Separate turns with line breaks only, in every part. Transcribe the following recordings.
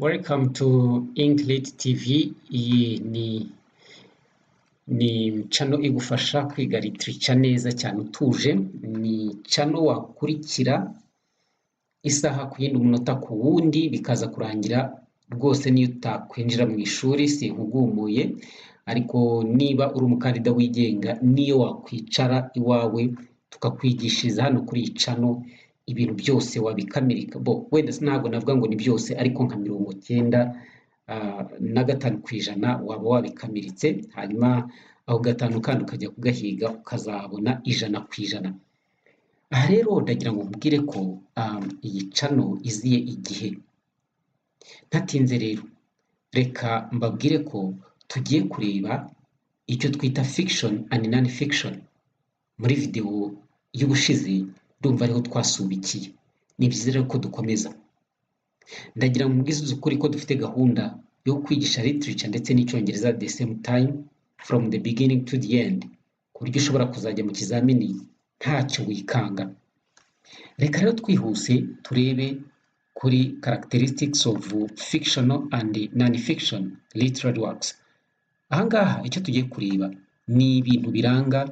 Welcome to Inklit TV. Iyi ni channel igufasha kwiga literature neza cyane utuje. Ni channel wakurikira isaha ku yindi umunota ku wundi bikaza kurangira rwose niyo utakwinjira mu ishuri sinkugumuye, ariko niba uri umukandida wigenga niyo wakwicara iwawe tukakwigishiriza hano kuri iyi channel ibintu byose wabikamirika. Wenda ntabwo navuga ngo ni byose, ariko nka 95% waba wabikamiritse, hanyuma aho gatanu kandi ukajya kugahiga ukazabona 100%. Aha rero ndagira ngo nkubwire ko iyi channel iziye igihe. Ntatinze rero, reka mbabwire ko tugiye kureba icyo twita fiction and non-fiction. Muri video y'ubushize ndumva ariho twasubikiye. Ni byiza rero ko dukomeza. Ndagira ngo mbwize ukuri ko dufite gahunda yo kwigisha literature ndetse n'icyongereza at the same time from the beginning to the end, ku buryo ushobora kuzajya mu kizamini ntacyo wikanga. Reka rero twihuse turebe kuri characteristics of fictional and non-fiction literary works. Ahangaha icyo tugiye kureba ni ibintu biranga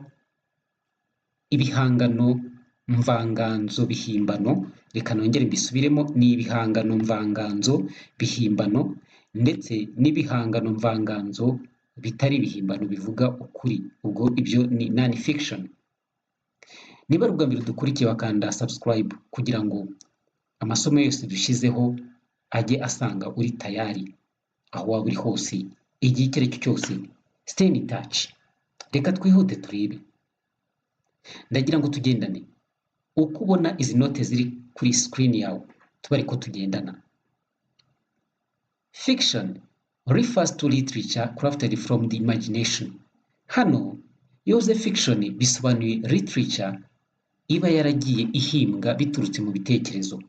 ibihangano mvanganzo bihimbano. Reka nongere mbisubiremo, ni ibihangano mvanganzo bihimbano ndetse n'ibihangano mvanganzo bitari ibihimbano bivuga ukuri. Ubwo ibyo ni non-fiction. Niba ari ubwa mbere dukurikiye wakanda subscribe kugira ngo amasomo yose dushyizeho ajye asanga uri tayari aho waba uri hose igihe icyo ari cyo cyose. Stay in touch. Reka twihute turebe. Ndagira ngo tugendane uko ubona izi note ziri kuri screen yawe tuba ariko tugendana. Fiction refers to literature crafted from the imagination. Hano yoze fiction bisobanuye literature iba yaragiye ihimbwa biturutse mu bitekerezo.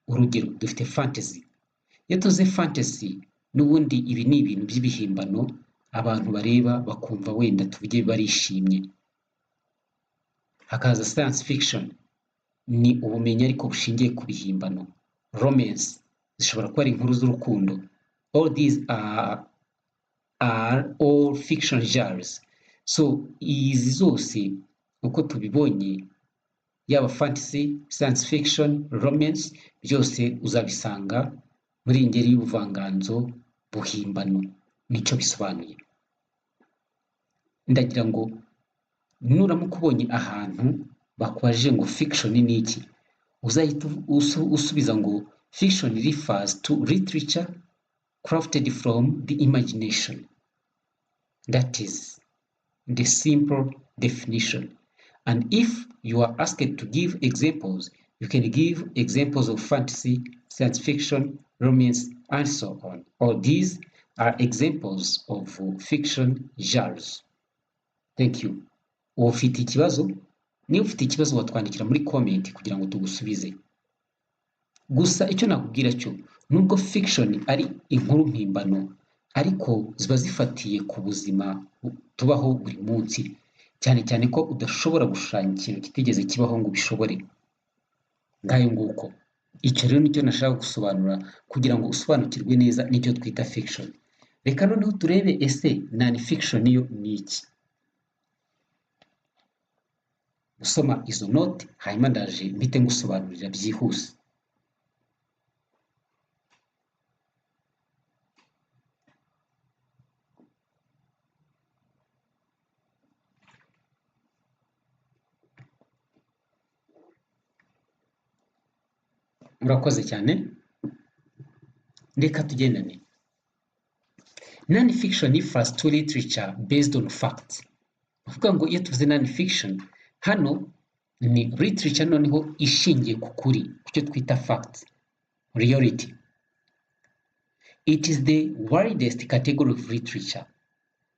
Urugero dufite fantasy. Iyo tuze fantasy n'ubundi ibi ni ibintu by'ibihimbano abantu bareba bakumva wenda tuvuge barishimye. Hakaza science fiction, ni ubumenyi ariko bushingiye ku bihimbano. Romance zishobora kuba ari inkuru z'urukundo. All these are all fiction genres. So izi zose uko tubibonye, yaba fantasy, science fiction, romance, byose uzabisanga muri ingeri y'ubuvanganzo buhimbano. Nicyo bisobanuye. Ndagira ngo nuramuka ubonye ahantu bakubajije ngo fiction ni iki, uzahita usubiza ngo fiction refers to literature crafted from the imagination. That is the simple definition. And if you are asked to give examples, you can give examples of fantasy, science fiction, romance, and so on. All these are examples of fiction genres. Thank you. Ufite ikibazo? Niba ufite ikibazo watwandikira muri comment kugira ngo tugusubize. Gusa icyo nakubwira cyo, nubwo fiction ari inkuru mpimbano, ariko ziba zifatiye ku buzima tubaho buri munsi, cyane cyane ko udashobora gushushanya ikintu kitigeze kibaho ngo ubishobore. Ngayo nguko. Icyo rero nicyo nashaka gusobanura kugira ngo usobanukirwe neza nicyo twita fiction. Reka noneho turebe ese non-fiction yo ni iki. Gusoma izo note hanyuma ndaje mpite ngusobanurira byihuse. Murakoze cyane. Reka tugendane. Non-fiction refers to literature based on facts. Uvuga ngo iyo tuvuze non-fiction, hano ni literature noneho ishingiye ku kuri, icyo twita facts, reality. It is the widest category of literature.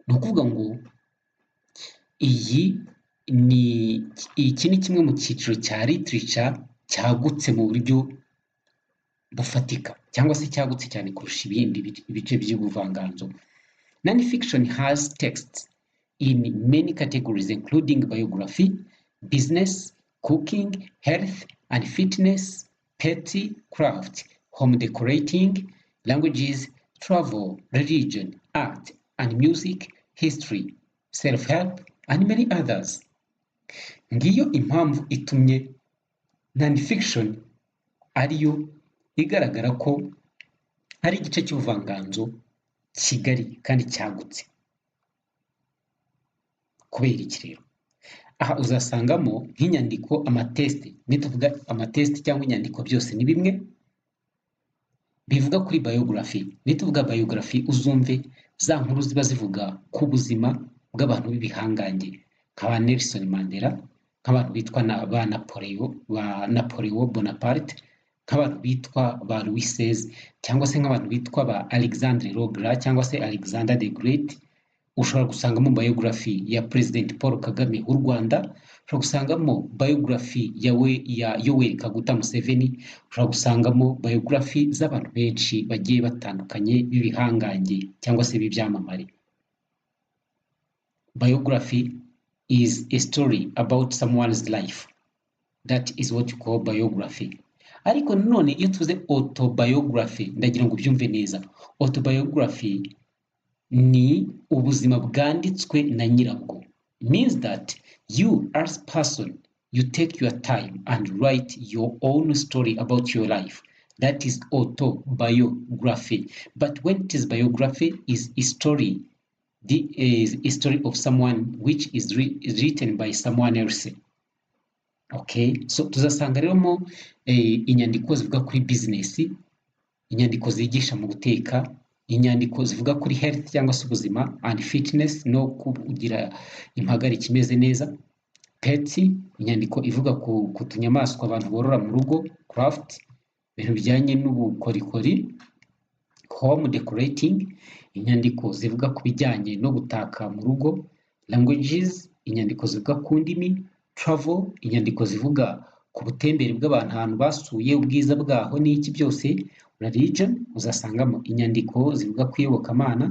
Ni ukuvuga ngo iki ni kimwe mu cyiciro cya literature cyagutse mu buryo bufatika, cyangwa se cyagutse cyane kurusha ibindi bice by'ubuvanganzo. Non-fiction has texts in many categories including biography, business, cooking, health and fitness, petty craft, home decorating, languages, travel, religion, art and music, history, self-help and many others. Ngiyo impamvu itumye non-fiction ariyo igaragara ko ari igice cy'ubuvanganzo kigari kandi cyagutse. Kubera iki rero? Aha uzasangamo nk'inyandiko, amatesite. Nituvuga amatesite cyangwa inyandiko byose ni bimwe, bivuga kuri biography. Nituvuga biography uzumve za nkuru ziba zivuga ku buzima bw'abantu b'ibihangange nk'aba Nelson Mandela, nk'abantu bitwa ba Napoleon Bonaparte, nk'abantu bitwa ba Louis XVI, cyangwa se nk'abantu bitwa ba Alexandre le Grand cyangwa se Alexander the Great. Ushobora gusangamo biography ya President Paul Kagame w'u Rwanda, ushobora gusangamo biography ya Yoweri Kaguta Museveni, ushobora gusangamo biography z'abantu benshi bagiye batandukanye b'ibihangange cyangwa se b'ibyamamare. Biography is a story about someone's life. That is what you call biography. Ariko nanone iyo tuvuze autobiography, ndagira ngo ubyumve neza. Autobiography ni ubuzima bwanditswe na nyirabwo. Means that you as a person, you take your time and write your own story about your life. That is autobiography. But when it is biography, is a story, is a story of someone which is written by someone else. Okay, so tuzasanga rero mo inyandiko zivuga kuri business, inyandiko zigisha mu guteka, inyandiko zivuga kuri health cyangwa se ubuzima and fitness no kugira impagarike imeze neza, pets, inyandiko ivuga ku tunyamaswa abantu borora mu rugo, craft, ibintu bijyanye n'ubukorikori, home decorating, inyandiko zivuga ku bijyanye no gutaka mu rugo, languages, inyandiko zivuga ku ndimi, travel, inyandiko zivuga ku butembere bw'abantu ahantu basuye, ubwiza bwaho n'iki byose, religion, uzasangamo inyandiko zivuga ku iyobokamana,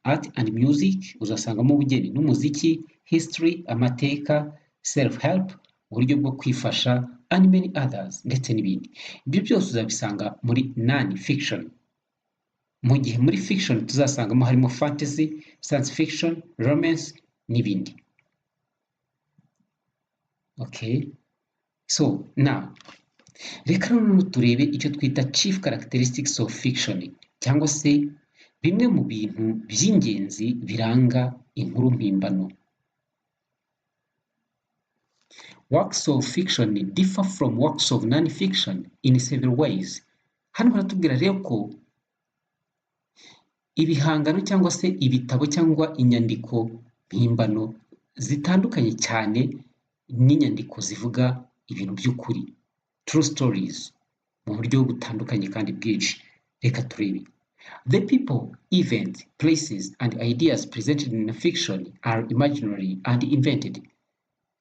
art and music, uzasangamo ubugeni n'umuziki, history, amateka, self-help, uburyo bwo kwifasha and many others, ndetse n'ibindi. Ibyo byose uzabisanga muri non-fiction. Mu gihe muri fiction tuzasangamo harimo fantasy, science fiction, romance n'ibindi. Okay, so now reka noneho turebe icyo twita chief characteristics of fiction, cyangwa se bimwe mu bintu by'ingenzi biranga inkuru mpimbano. Works of fiction differ from works of non-fiction in several ways. Hano baratubwira rero ko ibihangano cyangwa se ibitabo cyangwa inyandiko mpimbano zitandukanye cyane n'inyandiko zivuga ibintu by'ukuri, true stories, mu buryo butandukanye kandi bwinshi. Reka turebe. The people, events, places and ideas presented in a fiction are imaginary and invented.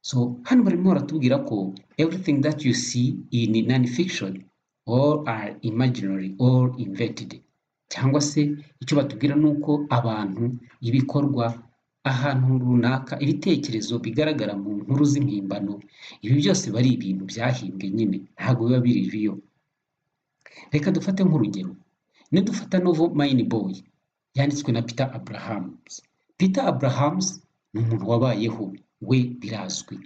So hano barimo baratubwira ko everything that you see in non-fiction all are imaginary or invented. Cyangwa se icyo batubwira ni uko abantu, ibikorwa, ahantu runaka, ibitekerezo bigaragara mu nkuru z'impimbano, ibi byose bari ibintu byahimbwe nyine, ntabwo biba biri real. Reka dufate nk'urugero. Nidufata novel Mine Boy yanditswe na Peter Abrahams. Peter Abrahams ni umuntu wabayeho, we birazwi.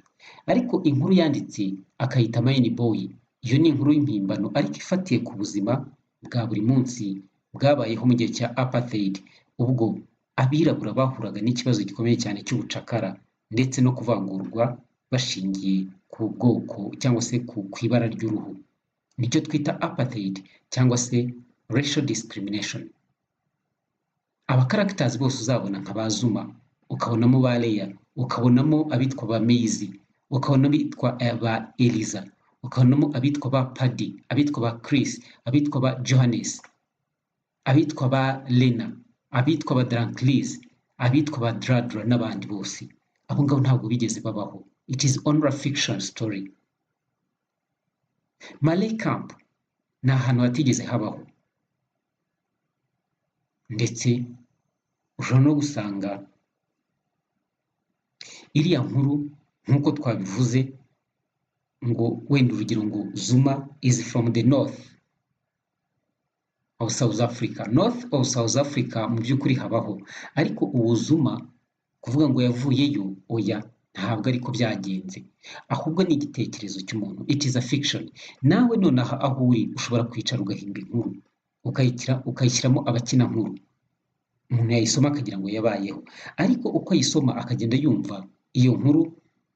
Ariko inkuru yanditse akayita Mine Boy, iyo ni inkuru y'impimbano ariko ifatiye ku buzima bwa buri munsi bwabayeho mu gihe cya apartheid, ubwo abirabura bahuraga n'ikibazo gikomeye cyane cy'ubucakara ndetse no kuvangurwa bashingiye ku bwoko cyangwa se ku ibara ry'uruhu. Nicyo twita apartheid cyangwa se racial discrimination. Aba characters bose uzabona nka ba Zuma, ukabonamo ba Leia, ukabonamo abitwa ba Maisie, ukabona abitwa ba Eliza, ukabonamo abitwa ba Paddy, abitwa ba Chris, abitwa ba Johannes, abitwa ba Lena, abitwa ba Dranclis, abitwa ba Dradra n'abandi bose. Abo ngabo ntabwo bigeze babaho. It is only a fiction story. Malay Camp ni ahantu hatigeze habaho. Ndetse ushobora no gusanga iriya nkuru nk'uko twabivuze ngo wenda urugero ngo Zuma is from the north of of South Africa. North of South Africa mu by'ukuri habaho, ariko uwo Zuma kuvuga ngo yavuyeyo, oya, ntabwo ariko byagenze, ahubwo ni igitekerezo cy'umuntu. It is a fiction. Nawe nonaha aho uri ushobora kwicara ugahimba inkuru ukayishyiramo abakina nkuru, umuntu yayisoma akagira ngo yabayeho, ariko uko ayisoma akagenda yumva iyo nkuru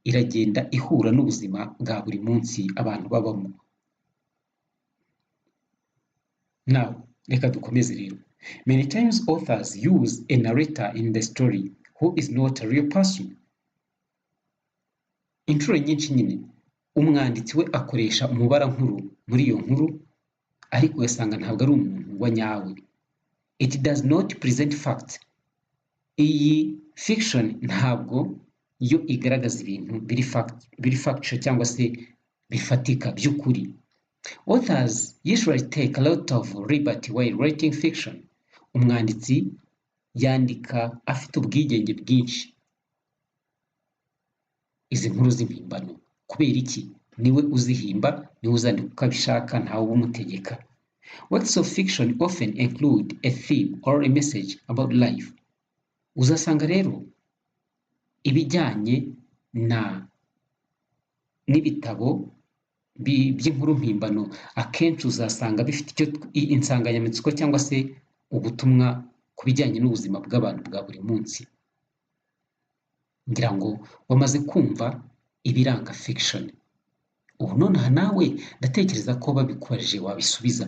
iragenda ihura n'ubuzima bwa buri munsi abantu babamo. Now reka dukomeze rero. Many times authors use a narrator in the story who is not a real person. Inshuro nyinshi nyine umwanditsi we akoresha umubara nkuru muri iyo nkuru, ariko ugasanga ntabwo ari umuntu wa nyawe. It does not present facts. Iyi fiction ntabwo yo igaragaza ibintu biri factual cyangwa se bifatika by'ukuri. Authors usually take a lot of liberty while writing fiction. Umwanditsi yandika afite ubwigenge bwinshi izi nkuru z'impimbano. Kubera iki? Niwe uzihimba, niwe uzandika uko abishaka, ntawe umutegeka. Works of fiction often include a theme or a message about life. Uzasanga rero ibijyanye n'ibitabo by'inkuru mpimbano akenshi uzasanga bifite icyo insanganyamatsiko cyangwa se ubutumwa ku bijyanye n'ubuzima bw'abantu bwa buri munsi. Ngira ngo wamaze kumva ibiranga fiction. Ubu nonaha nawe ndatekereza ko babikubajije wabisubiza.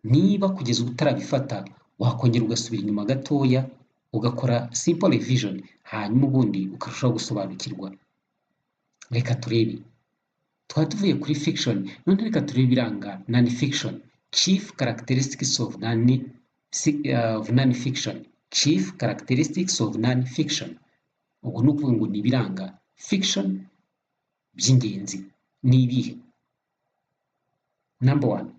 Niba kugeza utarabifata wakongera ugasubira inyuma gatoya ugakora simple revision, hanyuma ubundi ukarushaho gusobanukirwa. Reka turebe. Twaba tuvuye kuri fiction, none reka turebe ibiranga non-fiction. Chief characteristics of non-fiction. Chief characteristics of non-fiction. Ubu ni ukuvuga ngo ni ibiranga fiction by'ingenzi. Ni ibihe? Number 1.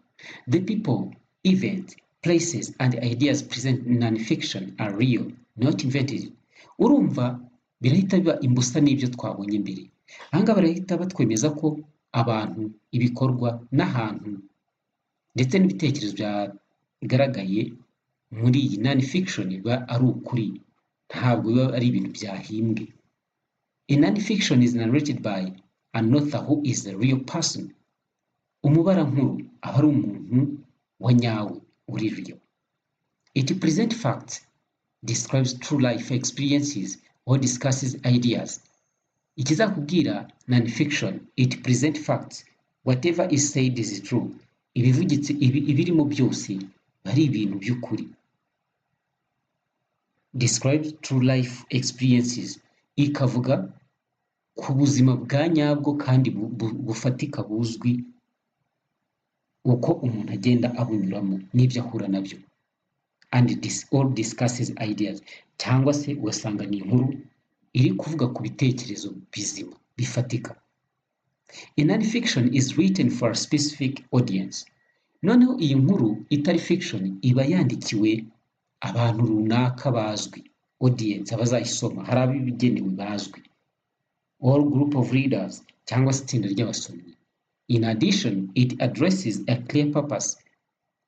The people, events, places and ideas present in non-fiction are real, not invented. Urumva birahita biba imbusa n'ibyo twabonye mbere. Ahangaha barahita batwemeza ko abantu, ibikorwa n'ahantu ndetse n'ibitekerezo byagaragaye muri iyi non-fiction biba ari ukuri, ntabwo biba ari ibintu byahimbwe. A non-fiction is narrated by an author who is a real person. Umubara nkuru aba ari umuntu wa nyawe uri real. It presents facts, describes true life experiences or discusses ideas. Ikizakubwira non-fiction, it presents facts. Whatever is said is true. Ibivugitse ibirimo byose bari ibintu by'ukuri. Describes true life experiences. Ikavuga ku buzima bwa nyabwo kandi bufatika buzwi, uko umuntu agenda abunyuramo n'ibyo ahura nabyo. And all discusses ideas. Cyangwa se ugasanga ni inkuru iri kuvuga ku bitekerezo bizima bifatika. A non-fiction is written for a specific audience. Noneho iyi nkuru itari fiction iba yandikiwe abantu runaka bazwi, audience, abazayisoma, hari abigenewe bazwi, or group of readers cyangwa se itsinda ry'abasomyi. In addition, it addresses a clear purpose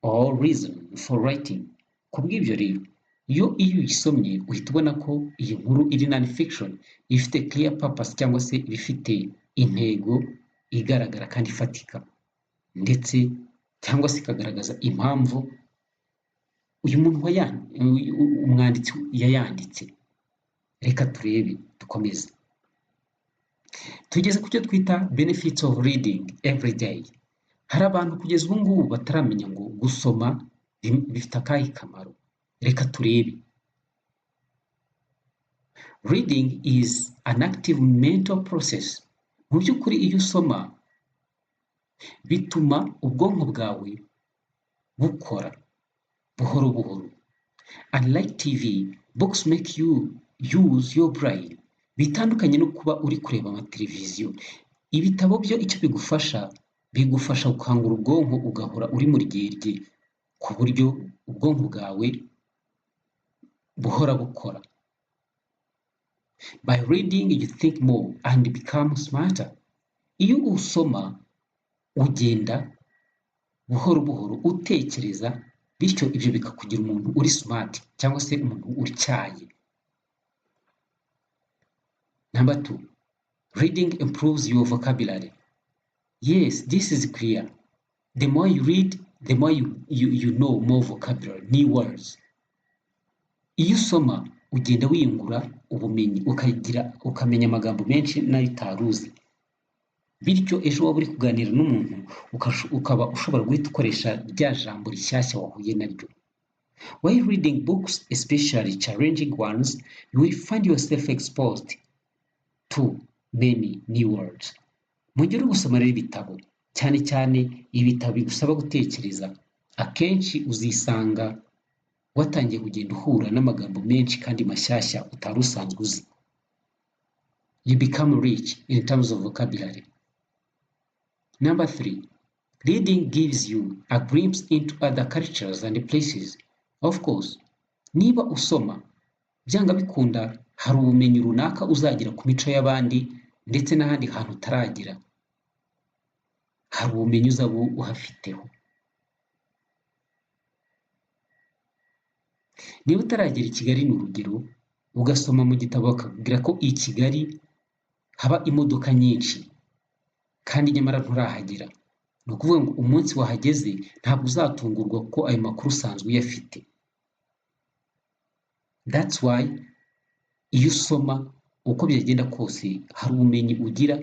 or reason for writing. Kubw'ibyo rero, iyo uyisomye uhita ubona ko iyi nkuru iri non-fiction ifite clear purpose cyangwa se ifite intego igaragara kandi ifatika, ndetse cyangwa se ikagaragaza impamvu uyu muntu umwanditsi yayanditse. Reka turebe, dukomeze. Tugeze ku cyo twita benefits of reading every day. Hari abantu kugeza ubu ngubu bataramenya ngo gusoma bifite akahe kamaro. Reka turebe. Reading is an active mental process. Mu by'ukuri iyo usoma bituma ubwonko bwawe bukora buhoro buhoro. Unlike TV, books make you use your brain. Bitandukanye no kuba uri kureba amateleviziyo. Ibitabo byo icyo bigufasha gukangura ubwonko ugahora uri muri ryerye, ku buryo ubwonko bwawe buhora bukora. By reading you think more and become smarter. Iyo usoma ugenda buhoro buhoro utekereza bityo ibyo bikakugira umuntu uri smart cyangwa se umuntu utyaye. Number 2, reading improves your vocabulary. Yes, this is clear. The more you read, the more you know more vocabulary, new words. Iyo usoma ugenda wiyungura ubumenyi ukamenya amagambo menshi nayo utaruzi, bityo ejo waba uri kuganira n'umuntu ukaba ushobora guhita ukoresha rya jambo rishyashya wahuye naryo. While reading books, especially challenging ones, you will find yourself exposed to many new words. Mu gihe uri gusoma rero ibitabo, cyane cyane ibitabo bigusaba gutekereza, akenshi uzisanga watangiye kugenda uhura n'amagambo menshi kandi mashyashya utari usanzwe uzi. You become rich in terms of vocabulary. Number 3, reading gives you a glimpse into other cultures and places. Of course, niba usoma, byanga bikunda hari ubumenyi runaka uzagira ku mico y'abandi ndetse n'ahandi hantu utaragera. Hari ubumenyi uzaba uhafiteho. Niba utaragera i Kigali ni urugero, ugasoma mu gitabo bakakubwira ko i Kigali haba imodoka nyinshi kandi nyamara nturahagera, ni ukuvuga ngo umunsi wahageze ntabwo uzatungurwa ko ayo makuru usanzwe uyafite. That's why iyo usoma uko byagenda kose hari ubumenyi ugira,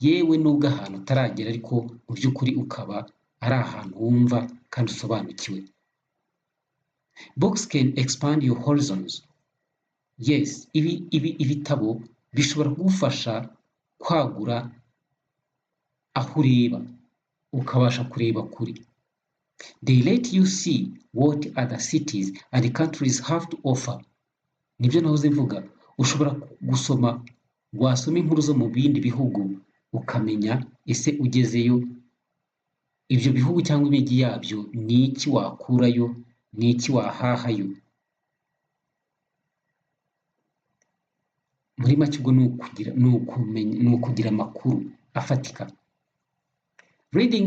yewe nubwo ahantu utaragera ariko mu by'ukuri ukaba ari ahantu wumva kandi usobanukiwe. Books can expand your horizons. Yes, ibitabo bishobora kugufasha kwagura aho ureba, ukabasha kureba kure. They let you see what other cities and countries have to offer. Nibyo nahoze mvuga, ushobora gusoma, wasoma inkuru zo mu bindi bihugu ukamenya ese ugezeyo ibyo bihugu cyangwa imijyi yabyo ni iki wakurayo, ni iki wahahayo. Muri make ubwo ni ukugira amakuru afatika. Reading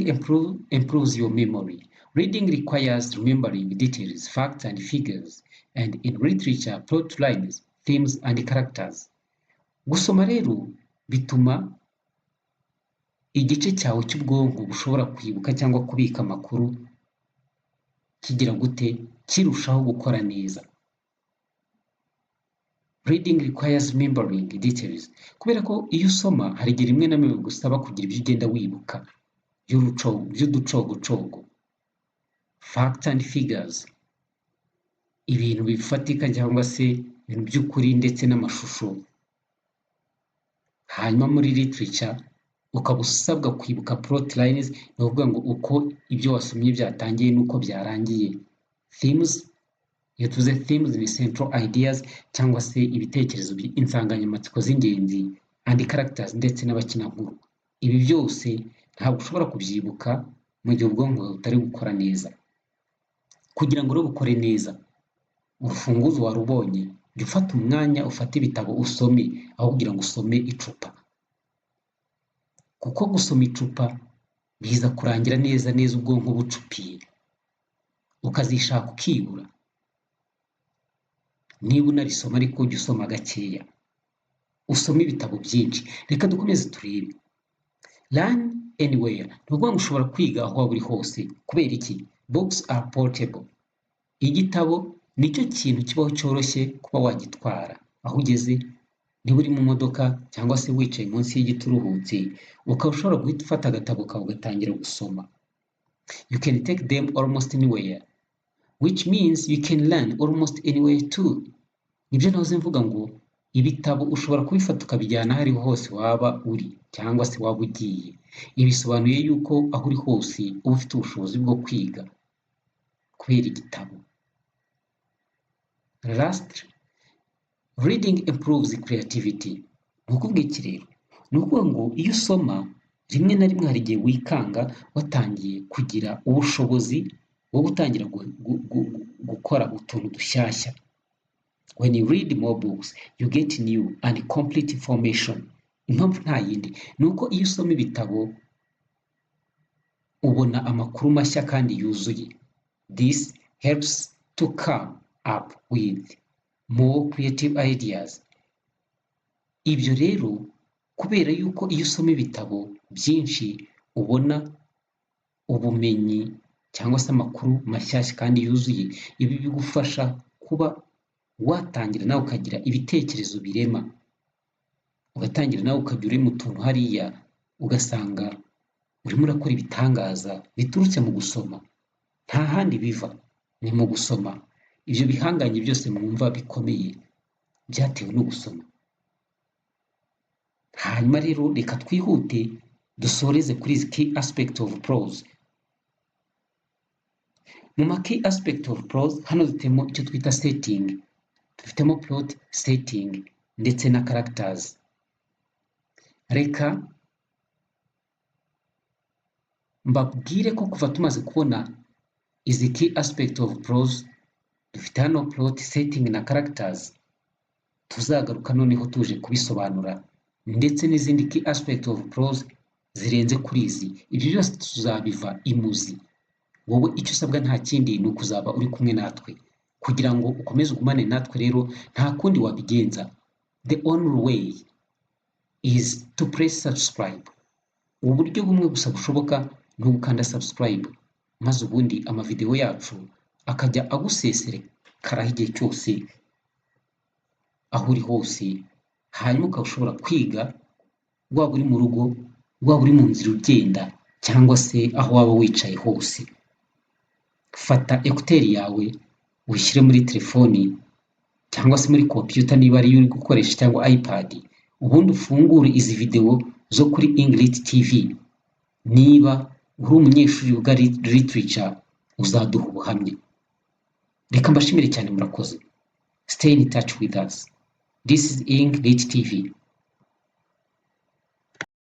improves your memory. Reading requires remembering details, facts and figures, and in literature, plot lines, themes and characters. Gusoma rero bituma igice cyawe cy'ubwonko bushobora kwibuka cyangwa kubika amakuru kigira gute, kirushaho gukora neza. Reading requires remembering details. Kubera ko iyo usoma hari igihe rimwe na rimwe bigusaba kugira ibyo ugenda wibuka by'uducogocogo. Facts and figures, ibintu bifatika cyangwa se ibintu by'ukuri ndetse n'amashusho. Hanyuma muri literature ukaba usabwa kwibuka plot lines, ni ukuvuga ngo uko ibyo wasomye byatangiye n'uko byarangiye. Themes, iyo tuvuze themes ni central ideas cyangwa se ibitekerezo insanganyamatsiko z'ingenzi, and characters ndetse n'abakinankuru. Ibi byose ntabwo ushobora kubyibuka mu gihe ubwonko butari gukora neza. Kugira ngo bukore neza, urufunguzo warubonye, jya ufata umwanya ufate ibitabo usome aho kugira ngo usome icupa, kuko gusoma icupa biza kurangira neza ubwonko bucupiye, ukazishaka ukibura. Niba unarisoma ariko jya usoma gakeya, usome ibitabo byinshi. Reka dukomeze turebe. Learn anywhere, ni ukuvuga ngo ushobora kwiga aho waba uri hose. Kubera iki? Books are portable. Igitabo nicyo kintu kibaho cyoroshye kuba wagitwara aho ugeze. Niba uri mu modoka cyangwa se wicaye munsi y'igiti uruhutse, ukaba ushobora guhita ufata agatabo kawe ugatangira gusoma. You can take them almost anywhere, which means you can learn almost anywhere too. Nibyo nahoze mvuga ngo ibitabo ushobora kubifata ukabijyana aho ariho hose waba uri cyangwa se waba ugiye. Ibi bisobanuye yuko aho uri hose uba ufite ubushobozi bwo kwiga kubera igitabo. Lastly, reading improves creativity. Ni ukuvuga iki rero? Ni ukuvuga ngo iyo usoma rimwe na rimwe hari igihe wikanga watangiye kugira ubushobozi bwo gutangira gukora utuntu dushyashya. When you read more books, you get new and complete information. Impamvu nta yindi ni uko iyo usoma ibitabo ubona amakuru mashya kandi yuzuye. This helps to come up with more creative ideas. Ibyo rero kubera yuko iyo usoma ibitabo byinshi ubona ubumenyi cyangwa se amakuru mashyashya kandi yuzuye, ibi bigufasha kuba watangira nawe ukagira ibitekerezo birema, ugatangira nawe ukajya urema utuntu hariya ugasanga urimo urakora ibitangaza biturutse mu gusoma, nta handi biva, ni mu gusoma. Ibyo bihanganye byose mwumva bikomeye byatewe no gusoma. Hanyuma rero reka twihute dusoreze kuri izi key aspect of prose. Mu ma key aspect of prose hano dufitemo icyo twita setting, dufitemo plot, setting ndetse na characters. Reka mbabwire ko kuva tumaze kubona izi key aspect of prose, dufite hano plot, setting na characters, tuzagaruka noneho tuje kubisobanura ndetse n'izindi key aspect of prose zirenze kuri izi. Ibyo byose tuzabiva imuzi. Wowe icyo usabwa nta kindi ni ukuzaba uri kumwe natwe kugira ngo ukomeze ugumane natwe. Rero nta kundi wabigenza, the only way is to press subscribe. Uburyo bumwe gusa bushoboka ni ugukanda subscribe, maze ubundi amavideo yacu akajya aguseserekaraho igihe cyose aho uri hose, hanyuma ukaba ushobora kwiga waba uri mu rugo, waba uri mu nzira ugenda, cyangwa se aho waba wicaye hose. Fata ekuteri yawe uyishyire muri telefoni cyangwa se muri computer niba ariyo uri gukoresha, cyangwa iPad, ubundi ufungure izi video zo kuri English TV. Niba uri umunyeshuri wiga literature uzaduha ubuhamya. Reka mbashimire cyane, murakoze. Stay in touch with us. This is English TV.